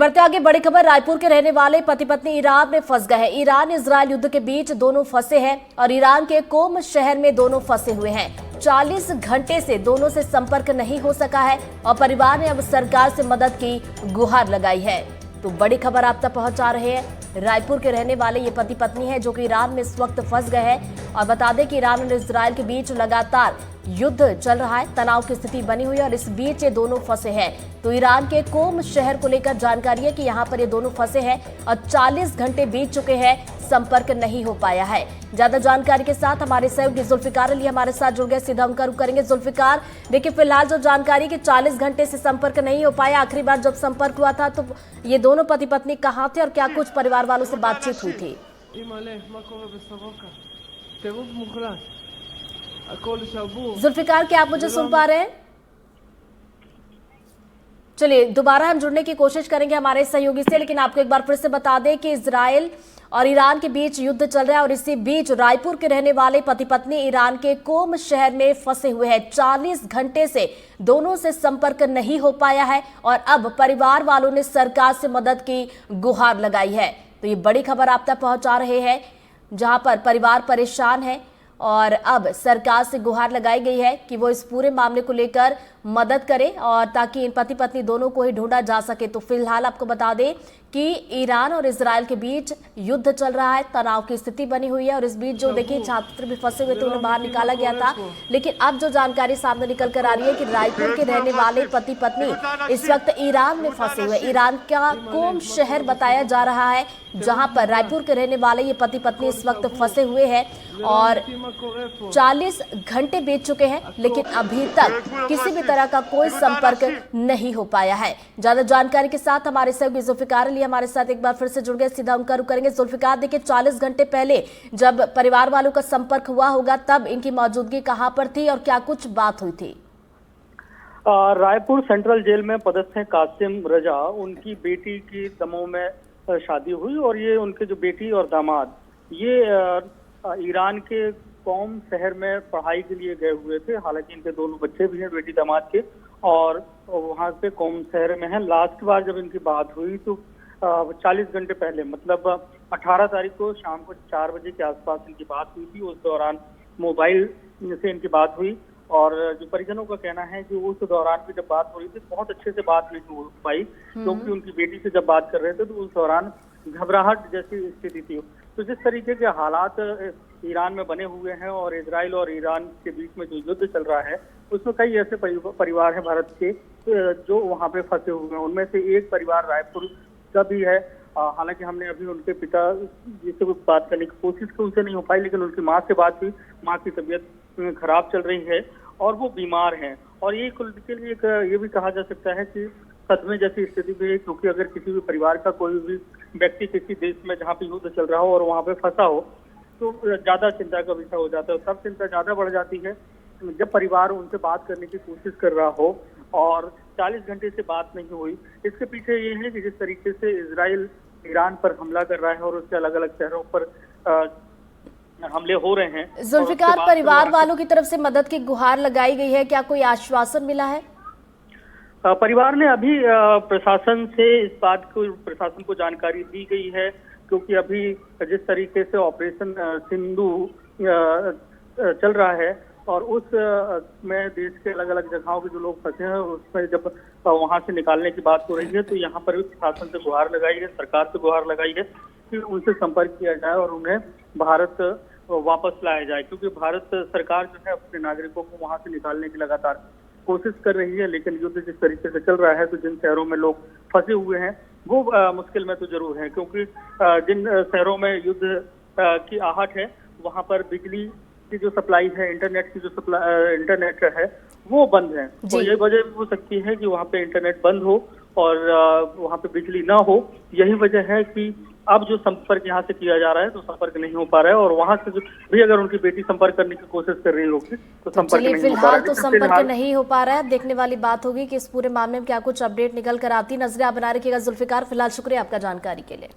बढ़ते आगे बड़ी खबर, रायपुर के रहने वाले पति पत्नी ईरान में फंस गए हैं। ईरान इजरायल युद्ध के बीच दोनों फंसे हैं और ईरान के कोम शहर में दोनों फंसे हुए हैं। 40 घंटे से दोनों से संपर्क नहीं हो सका है और परिवार ने अब सरकार से मदद की गुहार लगाई है। तो बड़ी खबर आप तक पहुंचा रहे हैं। रायपुर के रहने वाले ये पति पत्नी है जो कि ईरान में इस वक्त फंस गए हैं और बता दें कि ईरान और इजरायल के बीच लगातार युद्ध चल रहा है, तनाव की स्थिति बनी हुई है और इस बीच ये दोनों फंसे हैं। तो ईरान के कोम शहर को लेकर जानकारी है कि यहाँ पर ये दोनों फंसे हैं और 40 घंटे बीत चुके हैं, संपर्क नहीं हो पाया है। ज्यादा जानकारी के साथ हमारे सहयोगी जुल्फिकार अली हमारे साथ जुड़ गए, सीधा उनका रुख करेंगे। जुल्फिकार, देखिए फिलहाल जो जानकारी कि 40 घंटे से संपर्क नहीं हो पाया, आखिरी बार जब संपर्क हुआ था तो ये दोनों पति पत्नी कहाँ थे और क्या कुछ परिवार वालों से बातचीत हुई थी? जुल्फिकार, क्या आप मुझे सुन पा रहे हैं? चलिए दोबारा हम जुड़ने की कोशिश करेंगे हमारे सहयोगी से, लेकिन आपको एक बार फिर से बता दें कि इजराइल और ईरान के बीच युद्ध चल रहा है और इसी बीच रायपुर के रहने वाले पति पत्नी ईरान के कोम शहर में फंसे हुए हैं। 40 घंटे से दोनों से संपर्क नहीं हो पाया है और अब परिवार वालों ने सरकार से मदद की गुहार लगाई है। तो ये बड़ी खबर आप तक पहुंचा रहे हैं, जहां पर परिवार परेशान है और अब सरकार से गुहार लगाई गई है कि वो इस पूरे मामले को लेकर मदद करे और ताकि इन पति पत्नी दोनों को ही ढूंढा जा सके। तो फिलहाल आपको बता दें कि ईरान और इजरायल के बीच युद्ध चल रहा है, तनाव की स्थिति बनी हुई है और इस बीच जो देखिए छात्र भी फंसे हुए थे, उन्हें बाहर निकाला गया था। लेकिन अब जो जानकारी सामने निकल कर आ रही है कि रायपुर के रहने वाले पति पत्नी इस वक्त ईरान में फंसे हुए। ईरान का कोम शहर बताया जा रहा है जहां पर रायपुर के रहने वाले ये पति पत्नी इस वक्त फंसे हुए हैं और 40 घंटे बीत चुके हैं, लेकिन अभी तक किसी भी तरह का कोई संपर्क नहीं हो पाया है। ज्यादा जानकारी के साथ हमारे सहयोगी जुल्फिकार अली हमारे साथ एक बार फिर से जुड़ गए, सीधा उनका रुख करेंगे। जुल्फिकार, देखिए 40 घंटे पहले जब परिवार वालों का संपर्क हुआ होगा तब इनकी मौजूदगी कहां पर थी और क्या कुछ बात हुई थी? रायपुर सेंट्रल जेल में पदस्थ हैं कासिम रजा, उनकी बेटी की दमोह में शादी हुई और ये उनके जो बेटी और दामाद ये ईरान के कौम शहर में पढ़ाई के लिए गए हुए थे। हालांकि इनके दोनों बच्चे भी हैं बेटी दामाद के और वहां पे कौम शहर में हैं। लास्ट बार जब इनकी बात हुई तो 40 घंटे पहले, मतलब 18 तारीख को शाम को 4 बजे के आसपास इनकी बात हुई थी। उस दौरान मोबाइल से इनकी बात हुई और जो परिजनों का कहना है कि उस दौरान भी जब बात हो रही थी बहुत अच्छे से बात नहीं हो पाई, क्योंकि उनकी बेटी से जब बात कर रहे थे तो उस दौरान घबराहट जैसी स्थिति थी। तो जिस तरीके के हालात ईरान में बने हुए हैं और इजराइल और ईरान के बीच में जो युद्ध चल रहा है उसमें कई ऐसे परिवार हैं भारत के जो वहां पे फंसे हुए हैं। उनमें से एक परिवार रायपुर का भी है। हालांकि हमने अभी उनके पिता जिससे बात करने की कोशिश की, उनसे नहीं हो पाई, लेकिन उनकी माँ से बात हुई। माँ की तबीयत खराब चल रही है और वो बीमार हैं और ये के लिए ये भी कहा जा सकता है कि सदमे जैसी स्थिति भी है, क्योंकि अगर किसी भी परिवार का कोई भी व्यक्ति किसी देश में जहाँ पे युद्ध चल रहा हो और वहाँ पे फंसा हो तो ज्यादा चिंता का विषय हो जाता है। तब चिंता ज्यादा बढ़ जाती है जब परिवार उनसे बात करने की कोशिश कर रहा हो और 40 घंटे से बात नहीं हुई। इसके पीछे ये है कि जिस तरीके से इजराइल ईरान पर हमला कर रहा है और उसके अलग अलग शहरों पर हमले हो रहे हैं। जुल्फिकार, परिवार वालों की तरफ से मदद की गुहार लगाई गई है, क्या कोई आश्वासन मिला है? परिवार ने अभी प्रशासन से इस बात को प्रशासन को जानकारी दी गई है, क्योंकि अभी जिस तरीके से ऑपरेशन सिंधु चल रहा है और उस में देश के अलग अलग जगहों के जो लोग फंसे हैं उसमें जब वहां से निकालने की बात हो रही है तो यहाँ पर प्रशासन से गुहार लगाई है, सरकार से गुहार लगाई है कि उनसे संपर्क किया जाए और उन्हें भारत वापस लाया जाए, क्योंकि भारत सरकार जो है अपने नागरिकों को वहां से निकालने की लगातार कोशिश कर रही है। लेकिन युद्ध जिस तरीके से चल रहा है तो जिन शहरों में लोग फंसे हुए हैं वो मुश्किल में तो जरूर है, क्योंकि जिन शहरों में युद्ध की आहट है वहां पर बिजली की जो सप्लाई है, इंटरनेट की जो इंटरनेट है वो बंद है। तो ये वजह हो सकती है कि वहाँ पे इंटरनेट बंद हो और वहाँ पे बिजली ना हो। यही वजह है कि अब जो संपर्क यहाँ से किया जा रहा है तो संपर्क नहीं हो पा रहा है और वहां से भी अगर उनकी बेटी संपर्क करने की कोशिश कर रही होगी तो संपर्क नहीं हो पा रहा है। फिलहाल तो संपर्क नहीं हो पा रहा है। देखने वाली बात होगी कि इस पूरे मामले में क्या कुछ अपडेट निकल कर आती। नजरें आप बना रखिएगा जुल्फिकार। फिलहाल शुक्रिया आपका जानकारी के लिए।